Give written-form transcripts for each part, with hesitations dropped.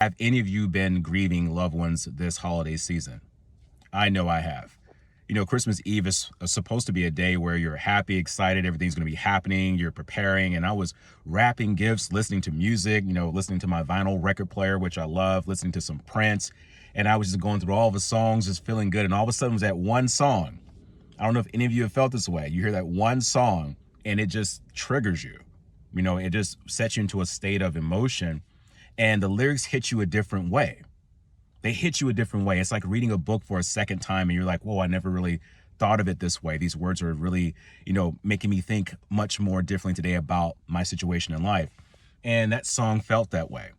Have any of you been grieving loved ones this holiday season? I know I have. You know, Christmas Eve is supposed to be a day where you're happy, excited, everything's going to be happening, you're preparing. And I was wrapping gifts, listening to music, listening to my vinyl record player, which I love, listening to some Prince. And I was just going through all the songs, just feeling good. And all of a sudden it was that one song. I don't know if any of you have felt this way. You hear that one song and it just triggers you. It just sets you into a state of emotion. And the lyrics hit you a different way. They hit you a different way. It's like reading a book for a second time and you're like, whoa, I never really thought of it this way. These words are really, making me think much more differently today about my situation in life. And that song felt that way.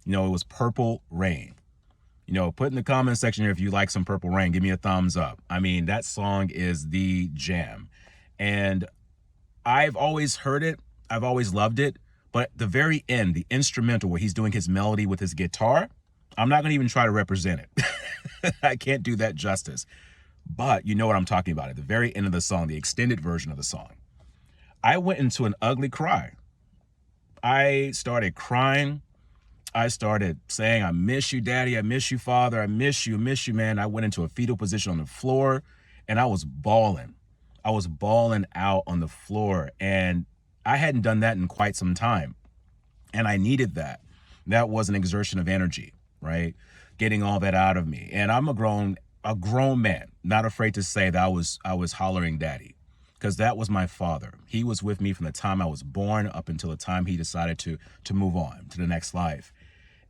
It was Purple Rain. Put in the comment section here if you like some Purple Rain. Give me a thumbs up. I mean, that song is the jam. And I've always heard it. I've always loved it. But the very end, the instrumental where he's doing his melody with his guitar, I'm not going to even try to represent it. I can't do that justice. But you know what I'm talking about. At the very end of the song, the extended version of the song, I went into an ugly cry. I started crying. I started saying, I miss you, Daddy. I miss you, Father. I miss you, man. I went into a fetal position on the floor and I was bawling. I was bawling out on the floor, and I hadn't done that in quite some time. And I needed that. That was an exertion of energy, right? Getting all that out of me. And I'm a grown man, not afraid to say that I was hollering daddy, because that was my father. He was with me from the time I was born up until the time he decided to move on to the next life.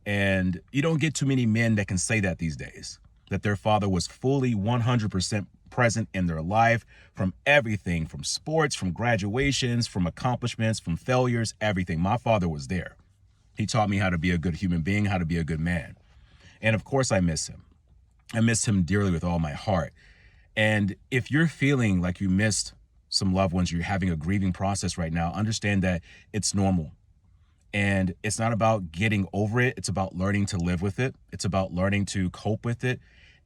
And you don't get too many men that can say that these days, that their father was fully 100% present in their life, from everything, from sports, from graduations, from accomplishments, from failures, everything. My father was there. He taught me how to be a good human being, how to be a good man. And of course I miss him. I miss him dearly with all my heart. And if you're feeling like you missed some loved ones, you're having a grieving process right now, understand that it's normal. And it's not about getting over it. It's about learning to live with it. It's about learning to cope with it.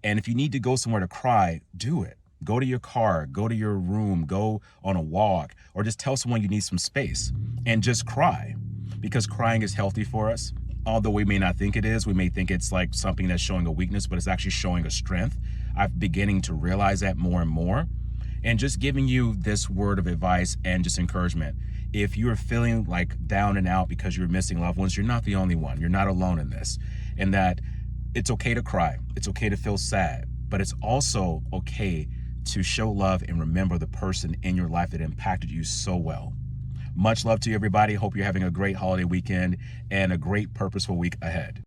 And if you need to go somewhere to cry, do it. Go to your car, go to your room, go on a walk, or just tell someone you need some space and just cry, because crying is healthy for us. Although we may not think it is, we may think it's like something that's showing a weakness, but it's actually showing a strength. I'm beginning to realize that more and more. And just giving you this word of advice and just encouragement. If you're feeling like down and out because you're missing loved ones, you're not the only one. You're not alone in this. And that it's okay to cry. It's okay to feel sad, but it's also okay to show love and remember the person in your life that impacted you so well. Much love to you, everybody. Hope you're having a great holiday weekend and a great purposeful week ahead.